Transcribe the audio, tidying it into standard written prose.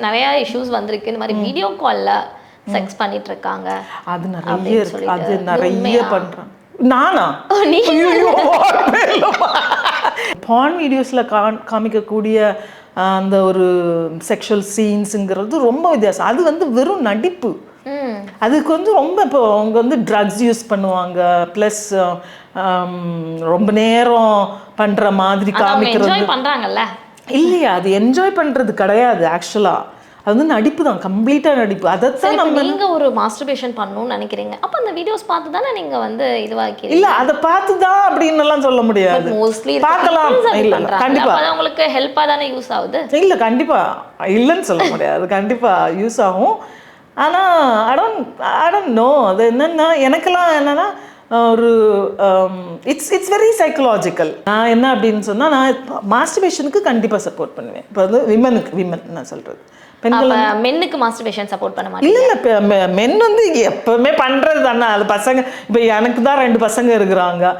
நிறைய இஷ்யூஸ் வந்திருக்கு இந்த மாதிரி வீடியோ கால்ல செக்ஸ் பண்ணிட்டு இருக்காங்க. அது நிறைய இருக்கு, அது நிறைய பண்றாங்க. நானா பான் வீடியோஸ்ல காமிக்கக்கூடிய அந்த ஒரு செக்ஷுவல் சீன்ஸுங்கிறது ரொம்ப வித்தியாசம். அது வந்து வெறும் நடிப்பு. அதுக்கு வந்து ரொம்ப இப்போ அவங்க வந்து ட்ரக்ஸ் யூஸ் பண்ணுவாங்க, ப்ளஸ் ரொம்ப நேரம் பண்ற மாதிரி காமிக்கிறது பண்றாங்கல்ல. இல்லையா, அது என்ஜாய் பண்றது கிடையாது ஆக்சுவலா. அது வந்து நடிப்பு தான், கம்ப்ளீட்டா நடிப்பு. அதைத்தான் நம்ம நீங்க ஒரு மாஸ்டர்பேஷன் பண்ணணும்னு நினைக்கிறீங்க, அப்ப அந்த வீடியோஸ் பார்த்து தானே நீங்க வந்து இதுவாக்கி இல்ல அதை பார்த்து தான் அப்படின்னு எல்லாம் சொல்ல முடியாது. மோஸ்ட்லி பார்க்கலாம். இல்ல கண்டிப்பா அது உங்களுக்கு ஹெல்ப்பா தானே யூஸ் ஆகுது. இல்ல கண்டிப்பா இல்லைன்னு சொல்ல முடியாது, கண்டிப்பா யூஸ் ஆகும். ஆனா I don't know அது என்னன்னா, எனக்கெல்லாம் என்னன்னா ஒரு இட்ஸ் வெரி சைக்கலாஜிக்கல். நான் என்ன அப்படின்னு சொன்னா, நான் மாஸ்டர்பேஷனுக்கு கண்டிப்பா சப்போர்ட் பண்ணுவேன். இப்போ வந்து விமன் நான் சொல்றது, பெண்கள் மென்னுக்கு மாஸ்டர்பேஷன் சப்போர்ட் பண்ண மாட்டேன். இல்ல மென் வந்து எப்பவுமே பண்றது தானே அது. பசங்க இப்போ எனக்கு தான் 2 பசங்க இருக்கிறாங்க.